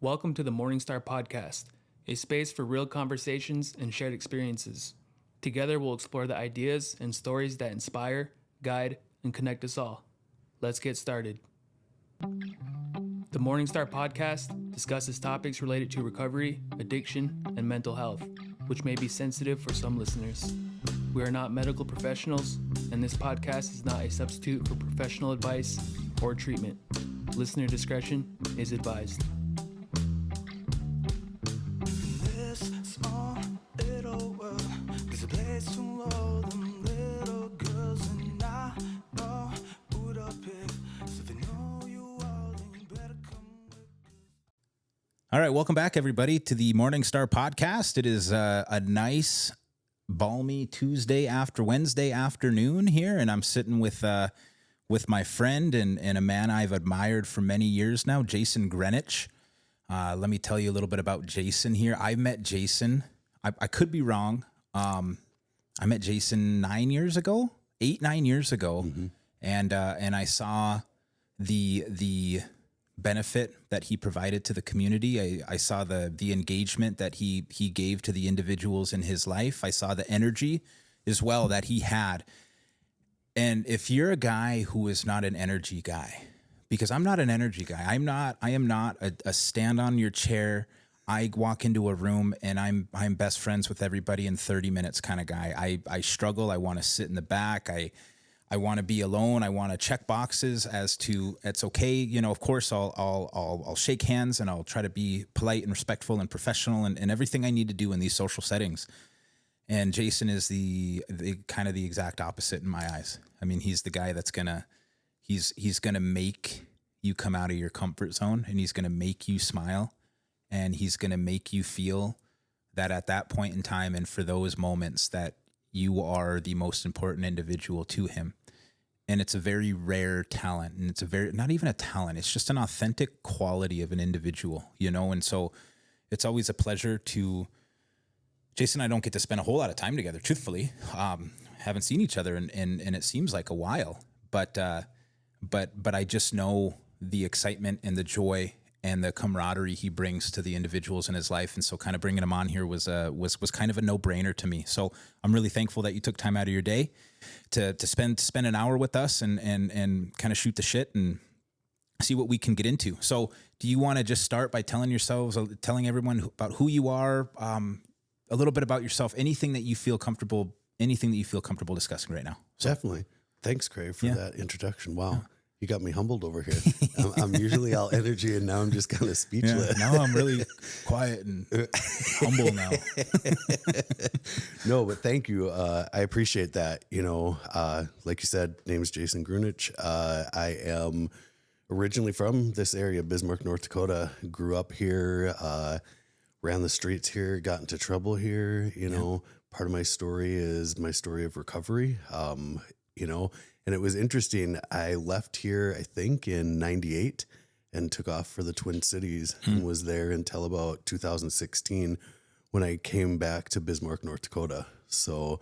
Welcome to the MorningStar Podcast, a space for real conversations and shared experiences. Together, we'll explore the ideas and stories that inspire, guide, and connect us all. Let's get started. The MorningStar Podcast discusses topics related to recovery, addiction, and mental health, which may be sensitive for some listeners. We are not medical professionals, and this podcast is not a substitute for professional advice or treatment. Listener discretion is advised. All right, welcome back, everybody, to the MorningStar Podcast. It is a nice, balmy Wednesday afternoon here, and I'm sitting with my friend and a man I've admired for many years now, Jason Grueneich. Let me tell you a little bit about Jason here. I met Jason. I could be wrong. I met Jason 9 years ago, 9 years ago, and I saw the benefit that he provided to the community. I saw the engagement that he gave to the individuals in his life. I saw the energy as well that he had. And if you're a guy who is not an energy guy, because I'm not an energy guy, I am not a stand on your chair. I walk into a room and I'm best friends with everybody in 30 minutes kind of guy. I struggle. I want to sit in the back. I want to be alone. I want to check boxes as to it's okay. You know, of course, I'll shake hands and I'll try to be polite and respectful and professional and everything I need to do in these social settings. And Jason is the kind of the exact opposite in my eyes. I mean, he's the guy that's he's gonna make you come out of your comfort zone, and he's gonna make you smile, and he's gonna make you feel that at that point in time and for those moments that you are the most important individual to him. And it's a very rare talent, and it's not even a talent. It's just an authentic quality of an individual, you know? And so it's always a pleasure to, Jason and I don't get to spend a whole lot of time together, truthfully. Haven't seen each other and it seems like a while, but I just know the excitement and the joy and the camaraderie he brings to the individuals in his life. And so kind of bringing him on here was kind of a no-brainer to me. So I'm really thankful that you took time out of your day to spend an hour with us and kind of shoot the shit and see what we can get into. So do you want to just start by telling everyone about who you are, a little bit about yourself, anything that you feel comfortable discussing right now? So. Definitely. Thanks, Craig, for that introduction. Wow. Yeah. You got me humbled over here. I'm usually all energy, and now I'm just kind of speechless. Yeah, now I'm really quiet and humble now. No, but thank you. I appreciate that. You know, like you said, name is Jason Grueneich. I am originally from this area, Bismarck, North Dakota. Grew up here, ran the streets here, got into trouble here. You know, part of my story is my story of recovery. You know, and it was interesting. I left here, I think, in 98 and took off for the Twin Cities and was there until about 2016 when I came back to Bismarck, North Dakota. So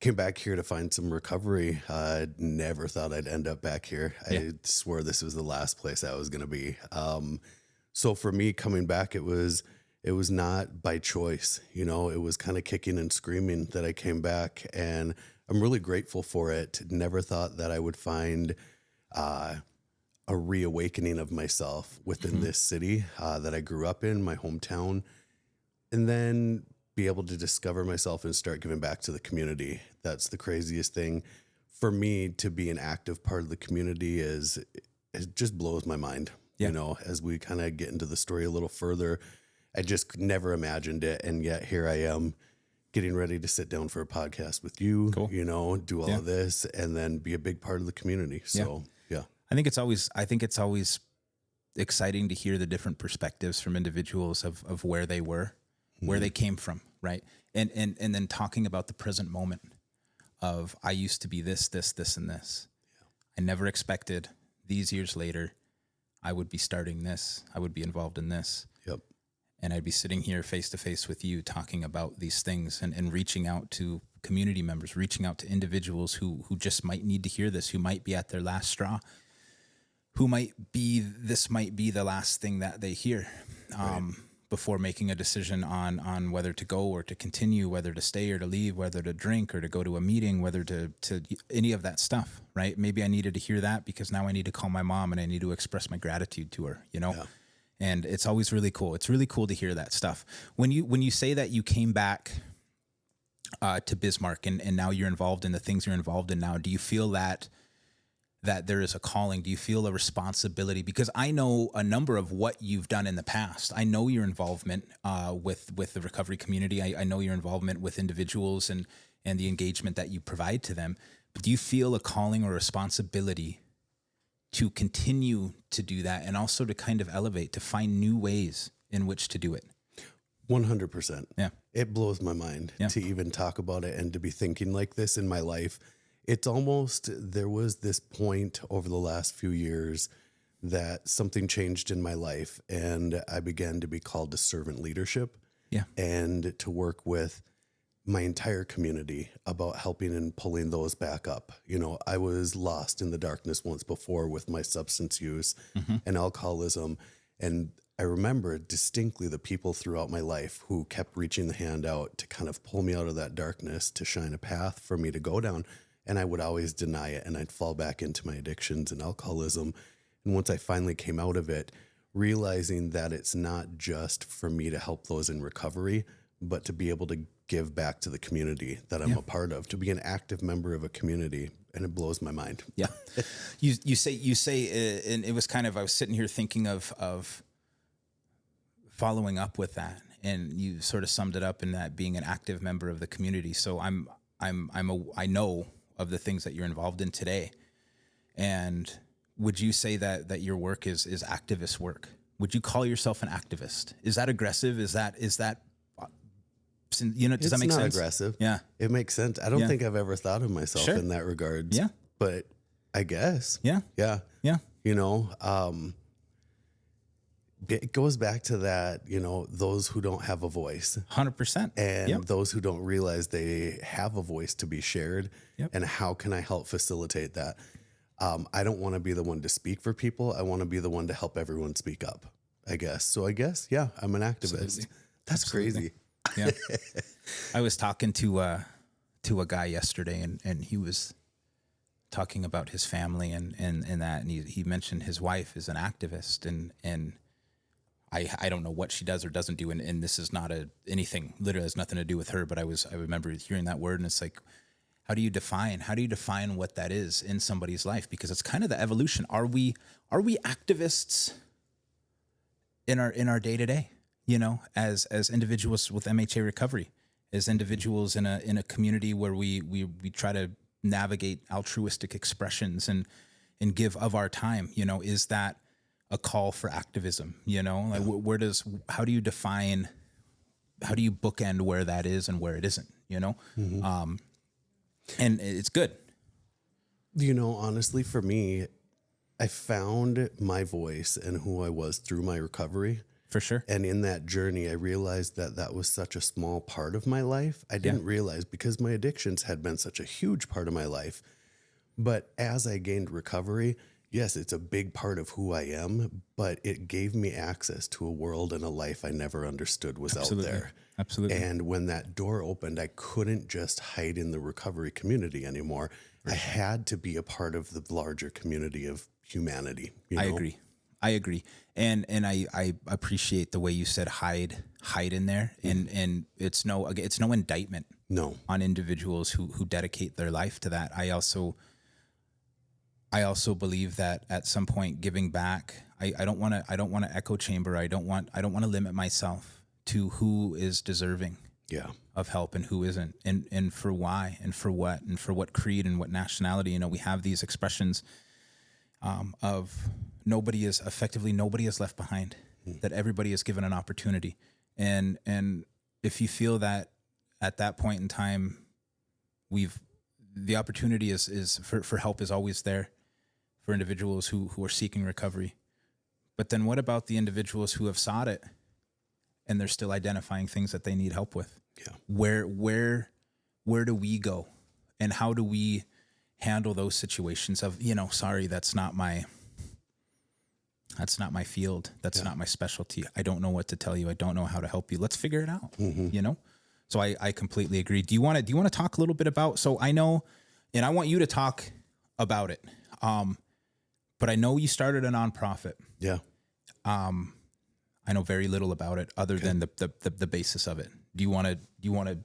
came back here to find some recovery. Never thought I'd end up back here. I swore this was the last place I was going to be. So for me coming back, it was not by choice. You know, it was kind of kicking and screaming that I came back, and I'm really grateful for it. Never thought that I would find a reawakening of myself within this city that I grew up in, my hometown, and then be able to discover myself and start giving back to the community. That's the craziest thing for me. To be an active part of the community it just blows my mind. You know, as we kind of get into the story a little further, I just never imagined it, and yet here I am, getting ready to sit down for a podcast with you, you know, do all of this and then be a big part of the community. So, I think it's always exciting to hear the different perspectives from individuals of where they were, where they came from. Right. And then talking about the present moment of, I used to be this, and this. I never expected these years later, I would be starting this. I would be involved in this. Yep. And I'd be sitting here face to face with you talking about these things and reaching out to community members, reaching out to individuals who just might need to hear this, who might be at their last straw, this might be the last thing that they hear. before making a decision on whether to go or to continue, whether to stay or to leave, whether to drink or to go to a meeting, whether to any of that stuff, right? Maybe I needed to hear that because now I need to call my mom and I need to express my gratitude to her, you know? Yeah. And it's always really cool. It's really cool to hear that stuff. When you say that you came back to Bismarck and now you're involved in the things you're involved in now, do you feel that there is a calling? Do you feel a responsibility? Because I know a number of what you've done in the past. I know your involvement with the recovery community. I know your involvement with individuals and the engagement that you provide to them. But do you feel a calling or responsibility to continue to do that and also to kind of elevate, to find new ways in which to do it? 100%. Yeah. It blows my mind to even talk about it and to be thinking like this in my life. It's almost, there was this point over the last few years that something changed in my life and I began to be called to servant leadership and to work with my entire community about helping and pulling those back up. You know, I was lost in the darkness once before with my substance use and alcoholism. And I remember distinctly the people throughout my life who kept reaching the hand out to kind of pull me out of that darkness, to shine a path for me to go down. And I would always deny it and I'd fall back into my addictions and alcoholism. And once I finally came out of it, realizing that it's not just for me to help those in recovery, but to be able to give back to the community that I'm a part of, to be an active member of a community. And it blows my mind. Yeah. You say, and it was kind of, I was sitting here thinking of following up with that. And you sort of summed it up in that being an active member of the community. So I know of the things that you're involved in today. And would you say that your work is activist work? Would you call yourself an activist? Is that aggressive? Is that, you know, does that make sense? It's not aggressive. Yeah. It makes sense. I don't think I've ever thought of myself in that regard. Yeah. But I guess. Yeah. Yeah. Yeah. You know, it goes back to that, you know, those who don't have a voice. 100%. And those who don't realize they have a voice to be shared. Yep. And how can I help facilitate that? I don't want to be the one to speak for people. I want to be the one to help everyone speak up, I guess. So I guess, yeah, I'm an activist. Absolutely. That's crazy. Yeah. I was talking to a guy yesterday and he was talking about his family and that, and he mentioned his wife is an activist and I don't know what she does or doesn't do. And this is not anything, literally has nothing to do with her, but I remember hearing that word and it's like, how do you define what that is in somebody's life? Because it's kind of the evolution. Are we activists in our day to day, you know, as individuals with MHA recovery, as individuals in a community where we try to navigate altruistic expressions and give of our time, you know, is that a call for activism, you know, like how do you bookend where that is and where it isn't, you know? Mm-hmm. And it's good. You know, honestly, for me, I found my voice and who I was through my recovery. For sure. And in that journey, I realized that was such a small part of my life. I didn't realize because my addictions had been such a huge part of my life. But as I gained recovery, yes, it's a big part of who I am, but it gave me access to a world and a life I never understood was out there. Absolutely. And when that door opened, I couldn't just hide in the recovery community anymore. I had to be a part of the larger community of humanity. You know? I agree. And I appreciate the way you said hide in there. And it's no indictment on individuals who dedicate their life to that. I also believe that at some point giving back, I don't want to echo chamber. I don't want to limit myself to who is deserving of help and who isn't, and for why and for what creed and what nationality. You know, we have these expressions of nobody is left behind, that everybody is given an opportunity. And if you feel that at that point in time, the opportunity is for help is always there for individuals who are seeking recovery. But then what about the individuals who have sought it and they're still identifying things that they need help with? Yeah. Where do we go, and how do we handle those situations of, you know, sorry, that's not my That's not my field. That's not my specialty. I don't know what to tell you. I don't know how to help you. Let's figure it out. You know? So I completely agree. Do you want to talk a little bit about, so I know, and I want you to talk about it. But I know you started a nonprofit. Yeah. I know very little about it other than the basis of it. Do you want to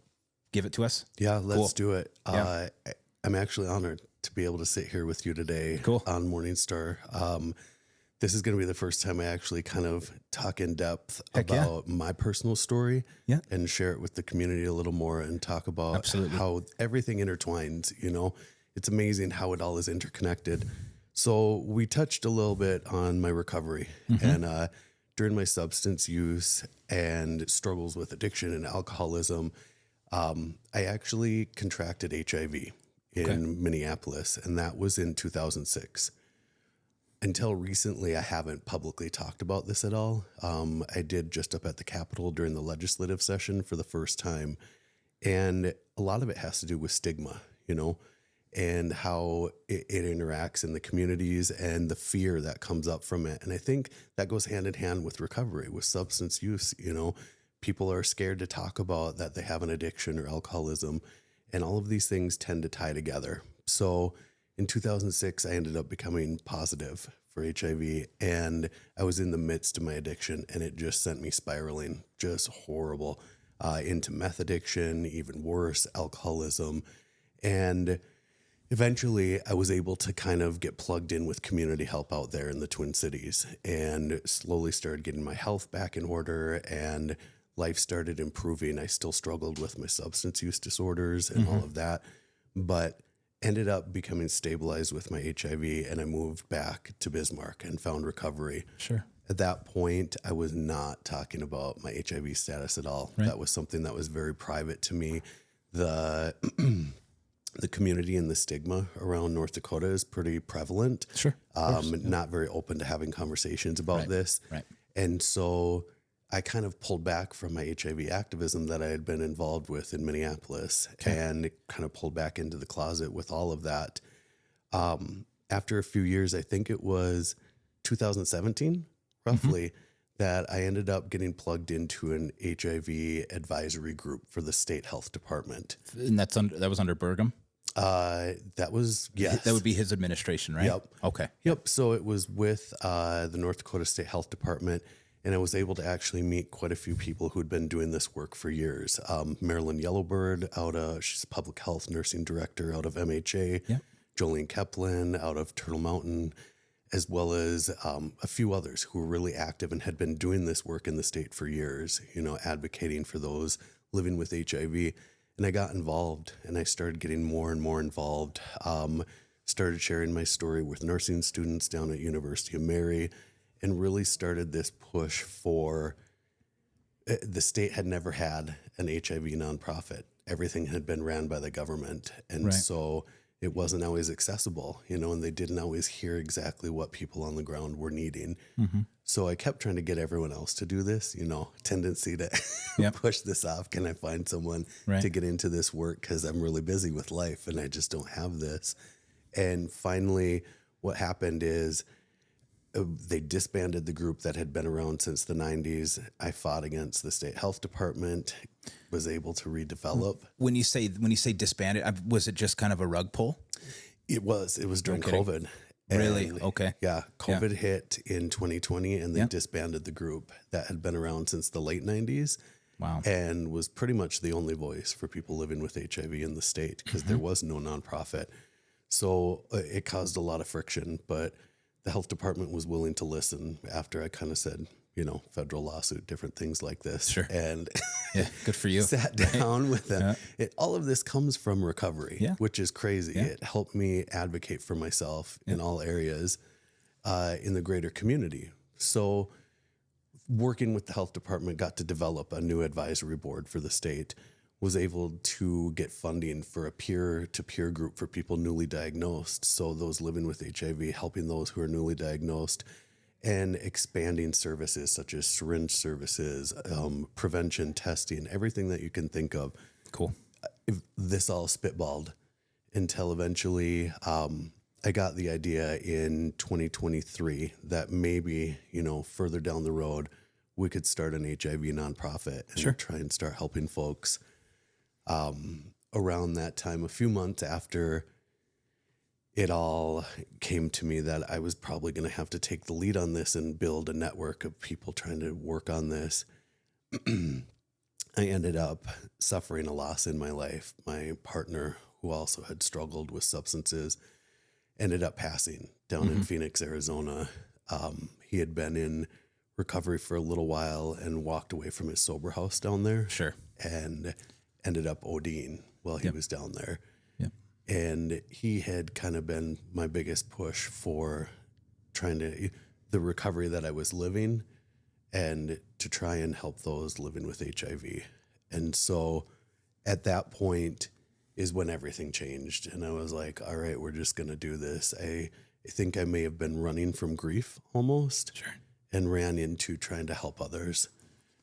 give it to us? Yeah, let's Cool. do it. Yeah. I'm actually honored to be able to sit here with you today Cool. on Morningstar. This is going to be the first time I actually kind of talk in depth Heck yeah. about my personal story Yeah. and share it with the community a little more and talk about Absolutely. how everything intertwines, you know. It's amazing how it all is interconnected. So we touched a little bit on my recovery and during my substance use and struggles with addiction and alcoholism, I actually contracted HIV in Minneapolis, and that was in 2006. Until recently, I haven't publicly talked about this at all. I did just up at the Capitol during the legislative session for the first time. And a lot of it has to do with stigma, you know, and how it interacts in the communities and the fear that comes up from it. And I think that goes hand in hand with recovery, with substance use. You know, people are scared to talk about that they have an addiction or alcoholism, and all of these things tend to tie together. So in 2006, I ended up becoming positive for HIV, and I was in the midst of my addiction, and it just sent me spiraling, just horrible, into meth addiction, even worse, alcoholism. And eventually I was able to kind of get plugged in with community help out there in the Twin Cities and slowly started getting my health back in order, and life started improving. I still struggled with my substance use disorders and all of that, but ended up becoming stabilized with my HIV, and I moved back to Bismarck and found recovery. Sure. At that point, I was not talking about my HIV status at all. Right. That was something that was very private to me. The the community and the stigma around North Dakota is pretty prevalent. Sure. Not very open to having conversations about this. Right. And so I kind of pulled back from my HIV activism that I had been involved with in Minneapolis and kind of pulled back into the closet with all of that. After a few years, I think it was 2017, roughly, that I ended up getting plugged into an HIV advisory group for the state health department. And that was under Burgum? That was, yes. That would be his administration, right? Yep. Okay. Yep. So it was with the North Dakota State Health Department, and I was able to actually meet quite a few people who'd been doing this work for years. Marilyn Yellowbird, she's a public health nursing director out of MHA. Yeah. Jolene Keplin out of Turtle Mountain, as well as a few others who were really active and had been doing this work in the state for years, you know, advocating for those living with HIV. And I got involved, and I started getting more and more involved. Started sharing my story with nursing students down at University of Mary, and really started this push for, the state had never had an HIV nonprofit. Everything had been ran by the government. And so it wasn't always accessible, you know, and they didn't always hear exactly what people on the ground were needing. So I kept trying to get everyone else to do this, you know, tendency to push this off. Can I find someone to get into this work? Because I'm really busy with life and I just don't have this. And finally, what happened is they disbanded the group that had been around since the 90s. I fought against the state health department, was able to redevelop. When you say disbanded, was it just kind of a rug pull? It was during COVID. Really? And Okay. Yeah. COVID hit in 2020 and they disbanded the group that had been around since the late 90s. Wow. And was pretty much the only voice for people living with HIV in the state because there was no nonprofit. So it caused a lot of friction, but the health department was willing to listen after I kind of said, you know, federal lawsuit, different things like this. Sure. And Yeah, good for you. sat down with them. All of this comes from recovery, which is crazy. Yeah. It helped me advocate for myself in all areas in the greater community. So working with the health department, got to develop a new advisory board for the state, was able to get funding for a peer-to-peer group for people newly diagnosed. So those living with HIV, helping those who are newly diagnosed, and expanding services such as syringe services, prevention, testing, everything that you can think of. Cool. This all spitballed until eventually I got the idea in 2023 that maybe, further down the road, we could start an HIV nonprofit and try and start helping folks. Around that time, a few months after it all came to me that I was probably going to have to take the lead on this and build a network of people trying to work on this. I ended up suffering a loss in my life. My partner, who also had struggled with substances, ended up passing down in Phoenix, Arizona. He had been in recovery for a little while and walked away from his sober house down there. Sure. And ended up ODing while he was down there. Yep. And he had kind of been my biggest push for the recovery that I was living and to try and help those living with HIV. And so at that point is when everything changed. And I was like, all right, we're just going to do this. I think I may have been running from grief almost. Sure. And ran into trying to help others.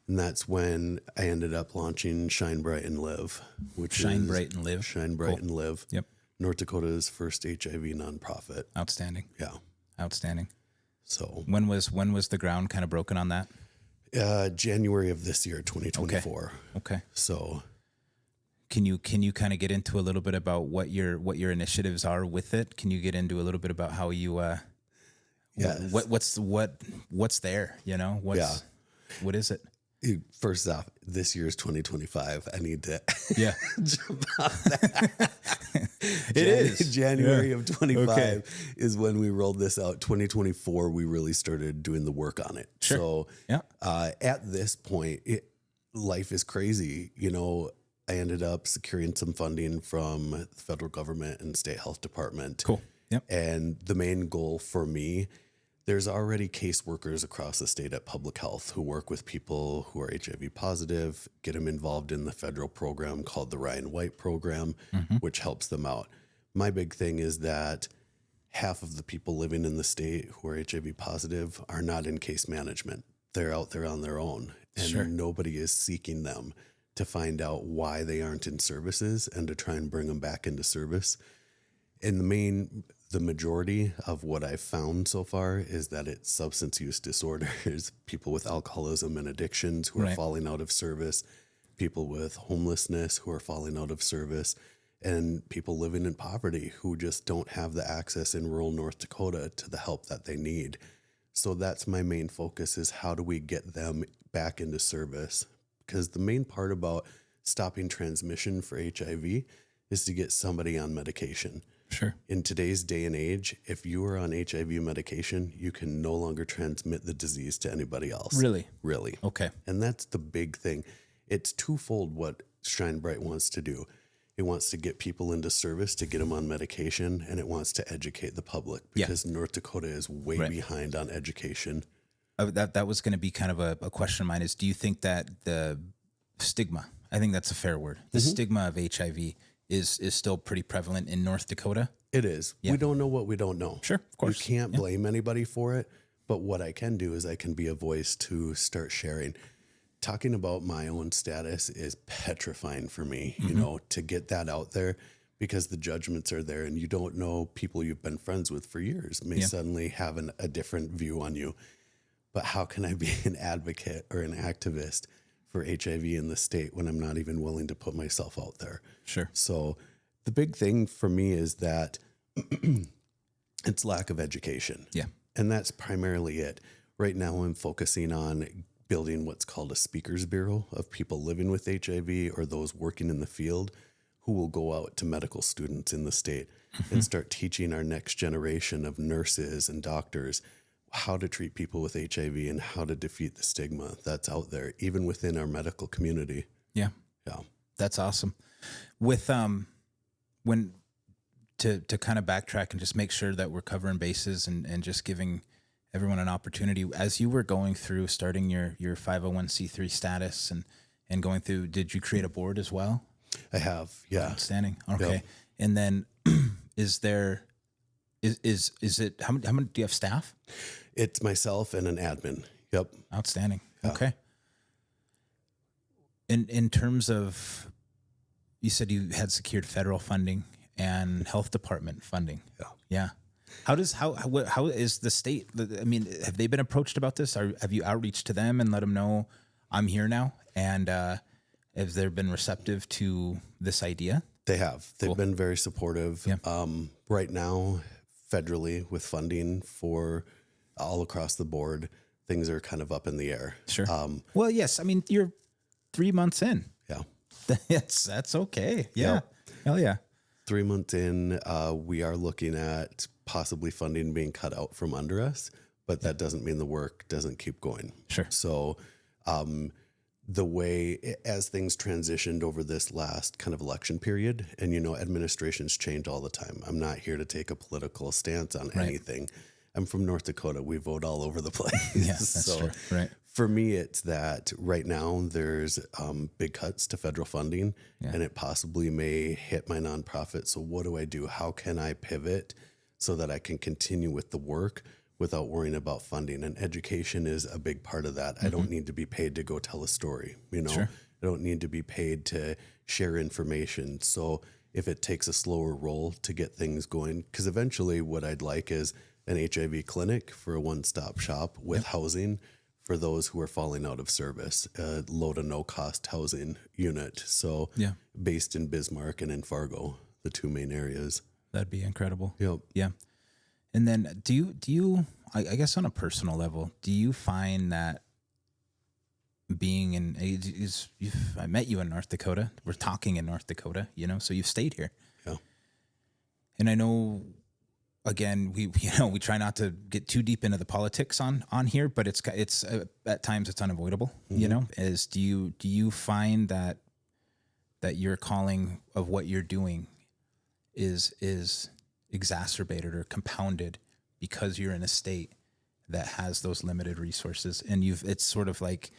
And that's when I ended up launching Shine Bright and Live, Shine Bright and Live. Shine Bright and Live. Yep. North Dakota's first HIV nonprofit. Outstanding. Yeah. Outstanding. So when was the ground kind of broken on that? January of this year, 2024. Okay. So can you kind of get into a little bit about what your initiatives are with it? Can you get into a little bit about how you yes. what's there, what is it? First off, this year's 2025. I need to jump on that. It is January of 25 is when we rolled this out. 2024, we really started doing the work on it. Sure. So at this point, life is crazy. I ended up securing some funding from the federal government and state health department. Cool. Yep. And the main goal for me, there's already caseworkers across the state at Public Health who work with people who are HIV positive, get them involved in the federal program called the Ryan White program, which helps them out. My big thing is that half of the people living in the state who are HIV positive are not in case management. They're out there on their own, and nobody is seeking them to find out why they aren't in services and to try and bring them back into service. And the majority of what I've found so far is that it's substance use disorders, people with alcoholism and addictions who are falling out of service, people with homelessness who are falling out of service, and people living in poverty who just don't have the access in rural North Dakota to the help that they need. So that's my main focus, is how do we get them back into service? Because the main part about stopping transmission for HIV is to get somebody on medication. Sure. In today's day and age, if you are on HIV medication, you can no longer transmit the disease to anybody else. Really? Really. Okay. And that's the big thing. It's twofold what Shine Bright wants to do. It wants to get people into service, to get them on medication, and it wants to educate the public because North Dakota is way behind on education. That was going to be kind of a question of mine is, do you think that the stigma, I think that's a fair word, the stigma of HIV is still pretty prevalent in North Dakota? It is. Yeah. We don't know what we don't know. Sure, of course. You can't blame anybody for it. But what I can do is I can be a voice to start sharing. Talking about my own status is petrifying for me, to get that out there, because the judgments are there and you don't know people you've been friends with for years may suddenly have a different view on you. But how can I be an advocate or an activist for HIV in the state when I'm not even willing to put myself out there? Sure. So the big thing for me is that it's lack of education. Yeah. And that's primarily it. Right now I'm focusing on building what's called a speakers bureau of people living with HIV or those working in the field who will go out to medical students in the state and start teaching our next generation of nurses and doctors how to treat people with HIV and how to defeat the stigma that's out there, even within our medical community. Yeah. Yeah. That's awesome. With, when to kind of backtrack and just make sure that we're covering bases and just giving everyone an opportunity, as you were going through starting your 501c3 status and going through, did you create a board as well? I have. Yeah. Outstanding. Okay. Yep. And then is it, how many do you have staff? It's myself and an admin. Yep. Outstanding. Yeah. Okay. In terms of, you said you had secured federal funding and health department funding. Yeah. Yeah. How is the state? I mean, have they been approached about this? Have you outreached to them and let them know I'm here now? And have they been receptive to this idea? They have. They've been very supportive. Yeah. Right now, federally, with funding for all across the board, things are kind of up in the air. Sure. Well, yes. I mean, you're 3 months in. Yeah. That's okay. Yeah. Hell yeah. 3 months in, we are looking at possibly funding being cut out from under us, but that doesn't mean the work doesn't keep going. Sure. So the way as things transitioned over this last kind of election period, and, administrations change all the time. I'm not here to take a political stance on anything. I'm from North Dakota. We vote all over the place. Yeah, that's true. Right. For me, it's that right now there's big cuts to federal funding, and it possibly may hit my nonprofit. So what do I do? How can I pivot so that I can continue with the work without worrying about funding? And education is a big part of that. I don't need to be paid to go tell a story. Sure. I don't need to be paid to share information. So if it takes a slower roll to get things going, because eventually what I'd like is an HIV clinic for a one-stop shop with housing for those who are falling out of service, a low to no cost housing unit. So based in Bismarck and in Fargo, the two main areas. That'd be incredible. Yep. Yeah. And then do you, I guess on a personal level, do you find that being I met you in North Dakota, we're talking in North Dakota, so you've stayed here. Yeah. And I know, again, we try not to get too deep into the politics on here, but it's at times it's unavoidable. Do you find that your calling of what you're doing is exacerbated or compounded because you're in a state that has those limited resources, and it's sort of like,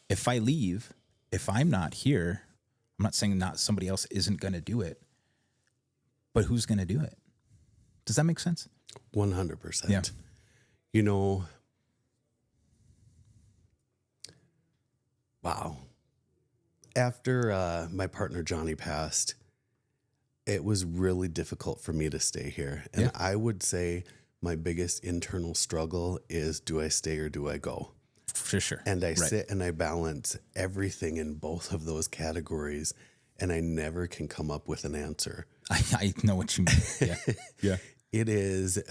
if I leave, if I'm not here, I'm not saying not somebody else isn't going to do it, but who's going to do it? Does that make sense? 100%. Yeah. Wow. After my partner Johnny passed, it was really difficult for me to stay here. And I would say my biggest internal struggle is, do I stay or do I go? For sure. And I sit and I balance everything in both of those categories, and I never can come up with an answer. I know what you mean. Yeah. It is,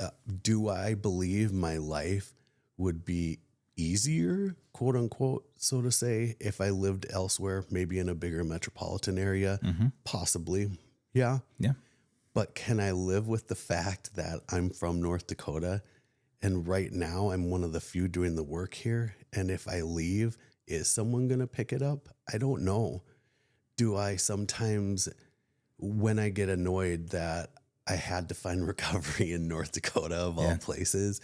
do I believe my life would be easier, quote unquote, so to say, if I lived elsewhere, maybe in a bigger metropolitan area? Possibly. Yeah. Yeah. But can I live with the fact that I'm from North Dakota, and right now I'm one of the few doing the work here? And if I leave, is someone going to pick it up? I don't know. Do I sometimes, when I get annoyed that I had to find recovery in North Dakota of all places,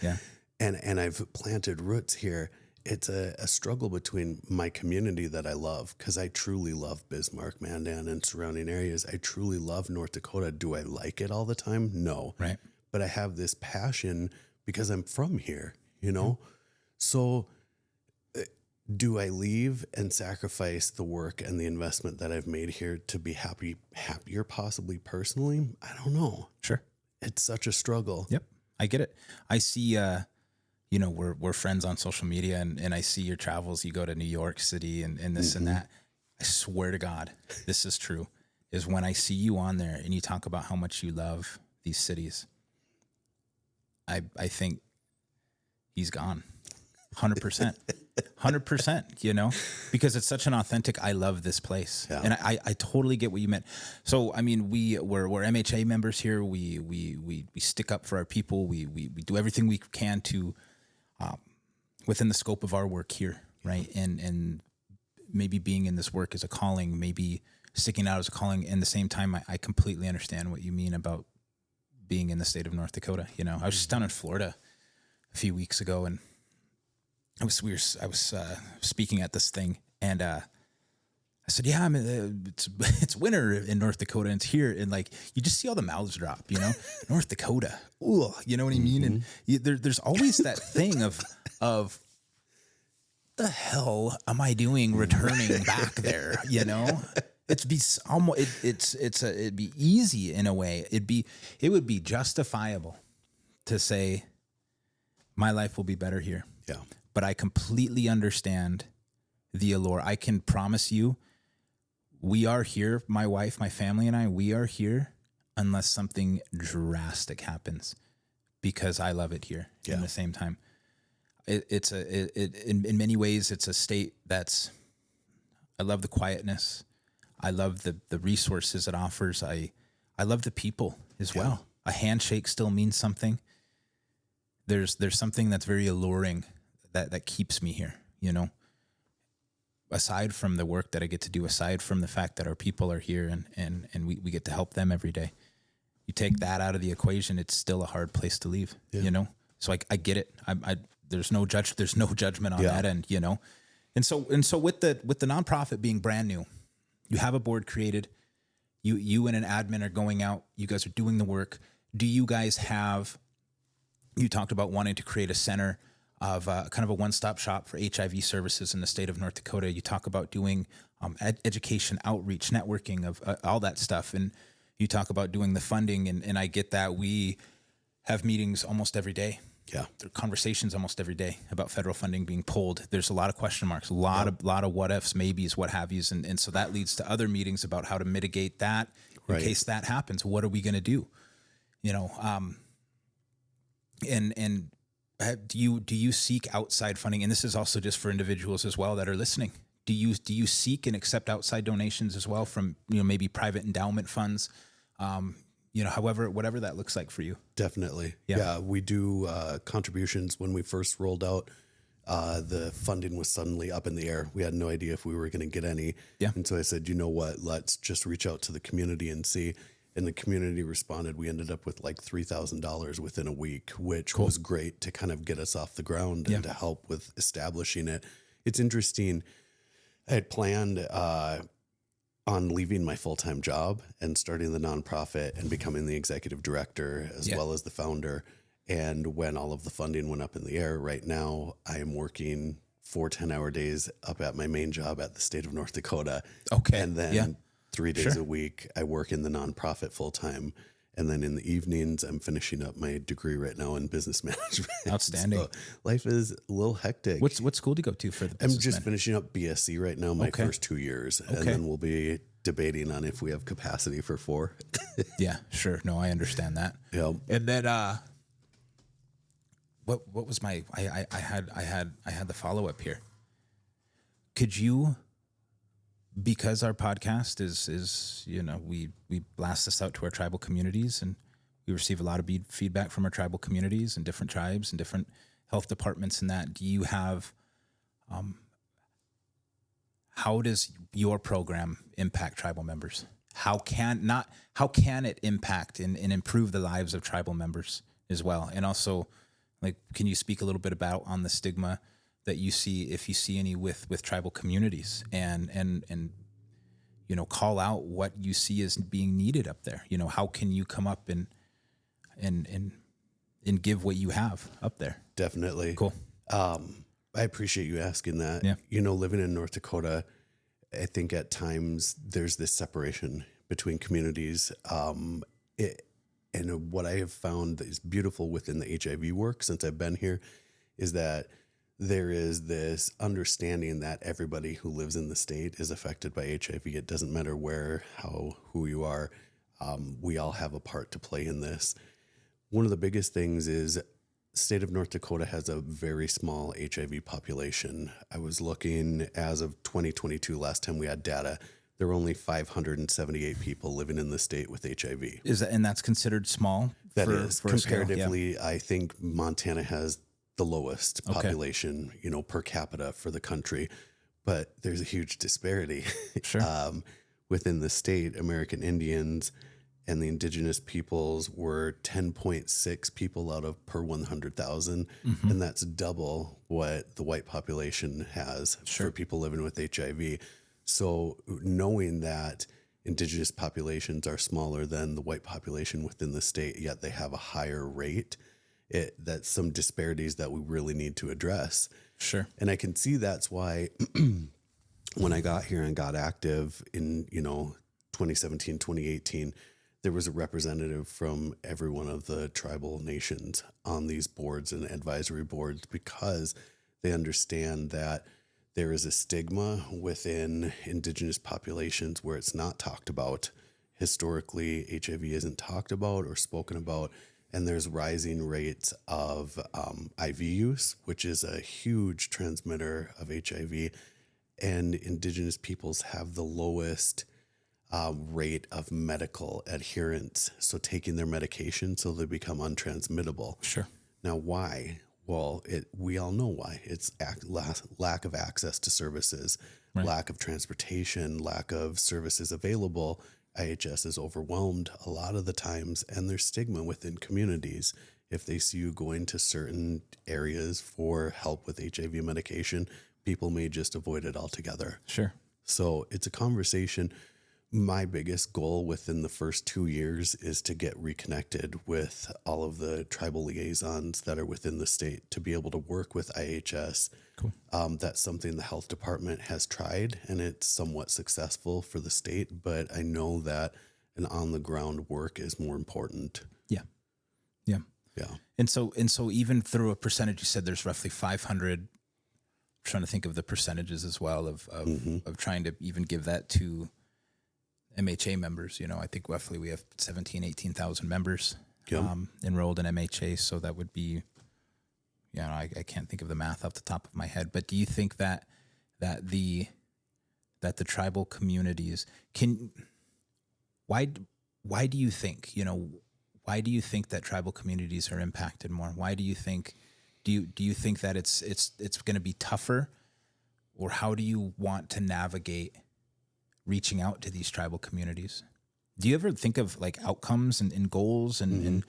and I've planted roots here, it's a struggle between my community that I love, because I truly love Bismarck, Mandan, and surrounding areas. I truly love North Dakota. Do I like it all the time? No. Right. But I have this passion because I'm from here, So do I leave and sacrifice the work and the investment that I've made here to be happier, possibly personally? I don't know. Sure. It's such a struggle. Yep. I get it. I see, we're friends on social media, and I see your travels. You go to New York City and this and that. I swear to God, this is true, is when I see you on there and you talk about how much you love these cities, I think he's gone. 100%, 100%, because it's such an authentic, I love this place. Yeah. And I totally get what you meant. So, I mean, we're MHA members here. We stick up for our people. We do everything we can to, within the scope of our work here. Right. And maybe being in this work is a calling, maybe sticking out as a calling. And at the same time, I completely understand what you mean about being in the state of North Dakota. I was just down in Florida a few weeks ago, and I was speaking at this thing, and I said, "Yeah, it's winter in North Dakota, and it's here." And like, you just see all the mouths drop, North Dakota. Ooh, you know what I mean? And there's always that thing of the hell am I doing returning back there? It'd be easy in a way. It would be justifiable to say, my life will be better here. Yeah. But I completely understand the allure. I can promise you, we are here, my wife, my family, and I, we are here unless something drastic happens, because I love it here. In the same time. In many ways, it's a state that's, I love the quietness. I love the resources it offers. I love the people as well. A handshake still means something. There's something that's very alluring that keeps me here, you know, aside from the work that I get to do, aside from the fact that our people are here and we get to help them every day. You take that out of the equation, it's still a hard place to leave, you know? So I get it. There's no judgment on that end, you know? And so with the nonprofit being brand new, you have a board created, you and an admin are going out, you guys are doing the work. Do you guys have, you talked about wanting to create a center of kind of a one-stop shop for HIV services in the state of North Dakota. You talk about doing education, outreach, networking of all that stuff. And you talk about doing the funding, and I get that. We have meetings almost every day. Yeah. There are conversations almost every day about federal funding being pulled. There's a lot of question marks, a lot of what ifs, maybes, what have yous. And so that leads to other meetings about how to mitigate that in case that happens. What are we going to do? You know, do you seek outside funding? And this is also just for individuals as well that are listening. Do you seek and accept outside donations as well from, you know, maybe private endowment funds? You know, whatever that looks like for you. Definitely. Yeah. We do contributions. When we first rolled out, the funding was suddenly up in the air. We had no idea if we were going to get any. Yeah. And so I said, you know what, let's just reach out to the community and see. And the community responded. We ended up with like $3,000 within a week, which was great to kind of get us off the ground and to help with establishing it. It's interesting. I had planned on leaving my full-time job and starting the nonprofit and becoming the executive director as well as the founder. And when all of the funding went up in the air, right now I am working 4 10-hour days up at my main job at the state of North Dakota. Okay. And then 3 days a week I work in the nonprofit full-time. And then in the evenings, I'm finishing up my degree right now in business management. Outstanding. So life is a little hectic. What school do you go to for the business? I'm just finishing up BSc right now, my first 2 years. And then we'll be debating on if we have capacity for 4. Yeah, sure. No, I understand that. Yeah. And then what was my I had the follow-up here. Could you, because our podcast is, you know, we blast this out to our tribal communities, and we receive a lot of feedback from our tribal communities and different tribes and different health departments and that. Do you have, how does your program impact tribal members? How can it impact and improve the lives of tribal members as well? And also, like, can you speak a little bit about on the stigma that you see, if you see any with tribal communities, and you know, call out what you see as being needed up there? You know, how can you come up and give what you have up there? Definitely. Cool. I appreciate you asking that. Yeah. You know, living in North Dakota, I think at times there's this separation between communities. And what I have found that is beautiful within the HIV work since I've been here is that there is this understanding that everybody who lives in the state is affected by HIV. It doesn't matter where, how, who you are. We all have a part to play in this. One of the biggest things is state of North Dakota has a very small HIV population. I was looking as of 2022, last time we had data, there were only 578 people living in the state with HIV. And that's considered small? That is. Comparatively, I think Montana has the lowest population, you know, per capita for the country, but there's a huge disparity within the state. American Indians and the indigenous peoples were 10.6 people out of per 100,000. And that's double what the white population has for people living with HIV. So knowing that indigenous populations are smaller than the white population within the state, yet they have a higher rate, that's some disparities that we really need to address. Sure. And I can see that's why when I got here and got active in, you know, 2017, 2018, there was a representative from every one of the tribal nations on these boards and advisory boards, because they understand that there is a stigma within Indigenous populations where it's not talked about. Historically, HIV isn't talked about or spoken about, and there's rising rates of IV use, which is a huge transmitter of HIV, and Indigenous peoples have the lowest rate of medical adherence, so taking their medication so they become untransmittable. Sure. Now, why? Well, we all know why. It's lack of access to services, Right. lack of transportation, lack of services available. IHS is overwhelmed a lot of the times, and there's stigma within communities. If they see you going to certain areas for help with HIV medication, people may just avoid it altogether. Sure. So it's a conversation. My biggest goal within the first 2 years is to get reconnected with all of the tribal liaisons that are within the state to be able to work with IHS. Cool. That's something the health department has tried, and it's somewhat successful for the state, but I know that an on the ground work is more important. Yeah. Yeah. Yeah. And so even through a percentage, you said there's roughly 500. I'm trying to think of the percentages as well of trying to even give that to MHA members. I think roughly we have 18,000 members enrolled in MHA. So that would be, I can't think of the math off the top of my head, but do you think that the tribal communities why do you think, why do you think that tribal communities are impacted more? Why do you think, do you think that it's going to be tougher, or how do you want to navigate reaching out to these tribal communities? Do you ever think of like outcomes and goals and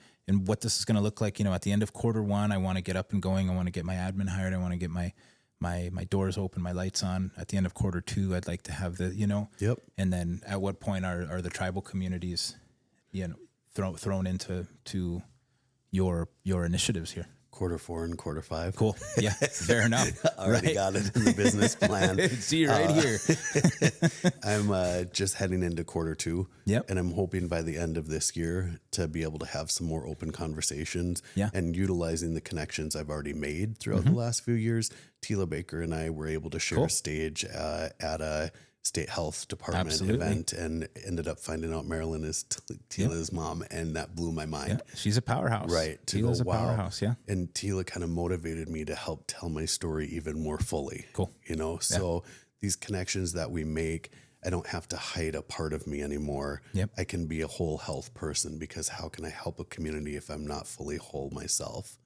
what this is going to look like? At the end of Q1, I want to get up and going. I want to get my admin hired. I want to get my doors open, my lights on. At the end of Q2, I'd like to have the, Yep. And then at what point are the tribal communities, thrown into your initiatives here? Q4 and Q5. Cool. Yeah. Fair enough. Already got it in the business plan. See you right here. I'm just heading into Q2. Yep. And I'm hoping by the end of this year to be able to have some more open conversations and utilizing the connections I've already made throughout the last few years. Tila Baker and I were able to share a stage at a state health department event, and ended up finding out Marilyn is Tila's mom, and that blew my mind. Yeah. She's a powerhouse. Right. Tila's a powerhouse. Yeah. And Tila kind of motivated me to help tell my story even more fully. Cool. So these connections that we make, I don't have to hide a part of me anymore. Yep. I can be a whole health person, because how can I help a community if I'm not fully whole myself?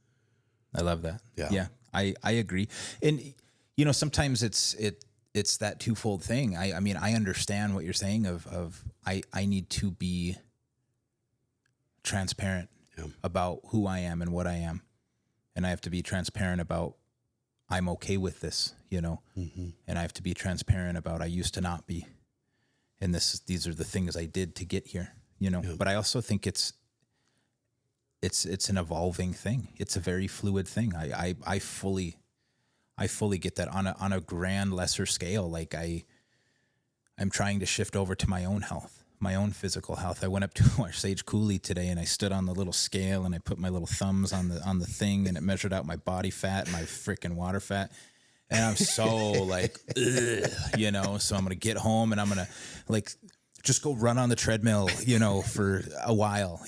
I love that. Yeah. Yeah. I agree. And, sometimes it's that twofold thing. I mean, I understand what you're saying of I need to be transparent about who I am and what I am. And I have to be transparent about I'm okay with this, and I have to be transparent about I used to not be. And these are the things I did to get here, but I also think it's an evolving thing. It's a very fluid thing. I fully get that on a grand lesser scale. Like I'm trying to shift over to my own health, my own physical health. I went up to our Sage Coulee today, and I stood on the little scale, and I put my little thumbs on the thing, and it measured out my body fat and my freaking water fat. And I'm so like, ugh, so I'm going to get home and I'm going to like just go run on the treadmill, for a while,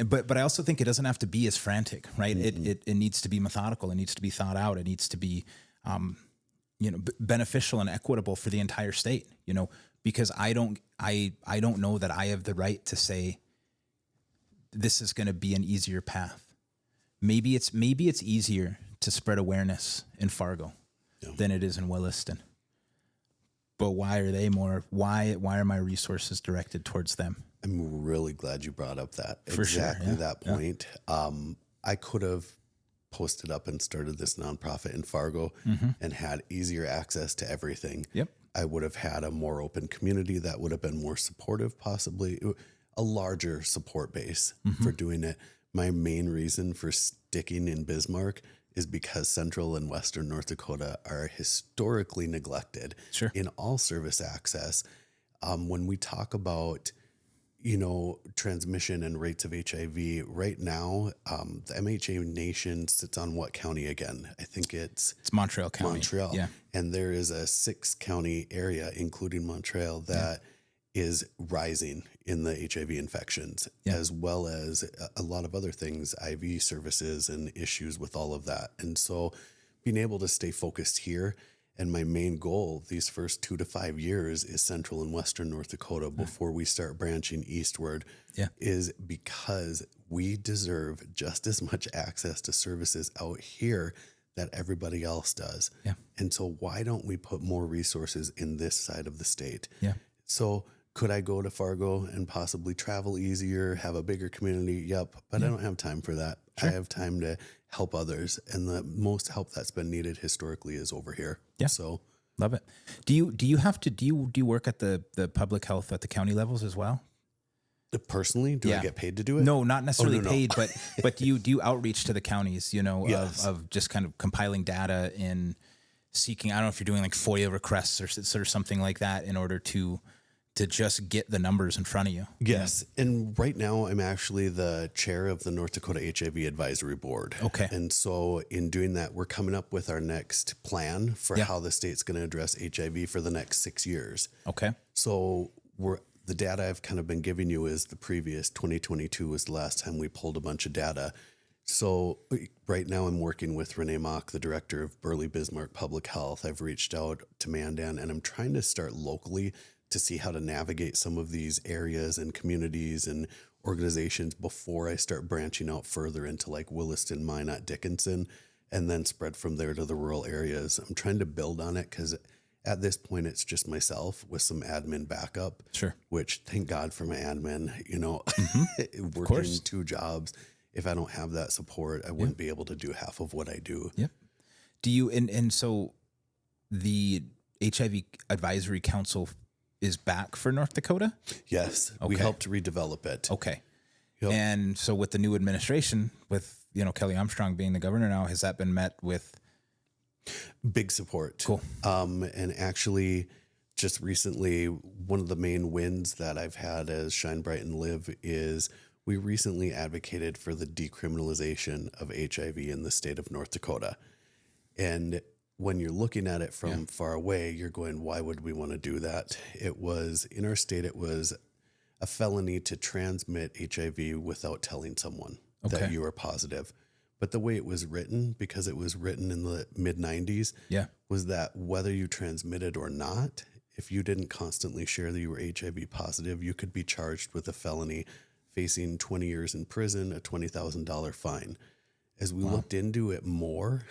but I also think it doesn't have to be as frantic, right? It needs to be methodical. It needs to be thought out. It needs to be, beneficial and equitable for the entire state, because I don't know that I have the right to say this is going to be an easier path. Maybe it's easier to spread awareness in Fargo than it is in Williston. But why are my resources directed towards them? I'm really glad you brought up that. For exactly sure, that point. I could have posted up and started this nonprofit in Fargo and had easier access to everything. Yep. I would have had a more open community that would have been more supportive, possibly a larger support base for doing it. My main reason for sticking in Bismarck is because Central and Western North Dakota are historically neglected in all service access. When we talk about, transmission and rates of HIV right now, the MHA nation sits on what county again? I think it's Montreal County. Montreal. Yeah. And there is a 6-county area, including Montreal, that is rising in the HIV infections, as well as a lot of other things, IV services and issues with all of that. And so being able to stay focused here, and my main goal these first 2 to 5 years is central and western North Dakota before we start branching eastward, is because we deserve just as much access to services out here that everybody else does. Yeah. And so why don't we put more resources in this side of the state? Yeah. So could I go to Fargo and possibly travel easier, have a bigger community? Yep. But I don't have time for that. Sure. I have time to help others. And the most help that's been needed historically is over here. Yeah. So love it. Do you work at the public health at the county levels as well? Personally, do I get paid to do it? No, not necessarily paid, but do you outreach to the counties, of just kind of compiling data and seeking, I don't know if you're doing like FOIA requests or something like that in order to just get the numbers in front of you. Yes. Yeah. And right now I'm actually the chair of the North Dakota HIV Advisory Board. Okay. And so in doing that, we're coming up with our next plan for how the state's going to address HIV for the next 6 years. Okay. So the data I've kind of been giving you is the previous 2022 was the last time we pulled a bunch of data. So right now I'm working with Renee Mock, the director of Burley Bismarck Public Health. I've reached out to Mandan and I'm trying to start locally to see how to navigate some of these areas and communities and organizations before I start branching out further into like Williston, Minot, Dickinson, and then spread from there to the rural areas. I'm trying to build on it because at this point it's just myself with some admin backup. Sure. Which thank God for my admin, working 2 jobs. If I don't have that support, I wouldn't be able to do half of what I do. Yep. Do you, and so the HIV Advisory Council is back for North Dakota? Yes. Okay. We helped redevelop it. Okay. Yep. And so with the new administration, with, Kelly Armstrong being the governor now, has that been met with? Big support. Cool. And actually just recently, one of the main wins that I've had as Shine Bright and Live is we recently advocated for the decriminalization of HIV in the state of North Dakota. And when you're looking at it from far away, you're going, why would we want to do that? It was, in our state, it was a felony to transmit HIV without telling someone that you were positive. But the way it was written, because it was written in the mid-90s, was that whether you transmitted or not, if you didn't constantly share that you were HIV positive, you could be charged with a felony, facing 20 years in prison, a $20,000 fine. As we looked into it more,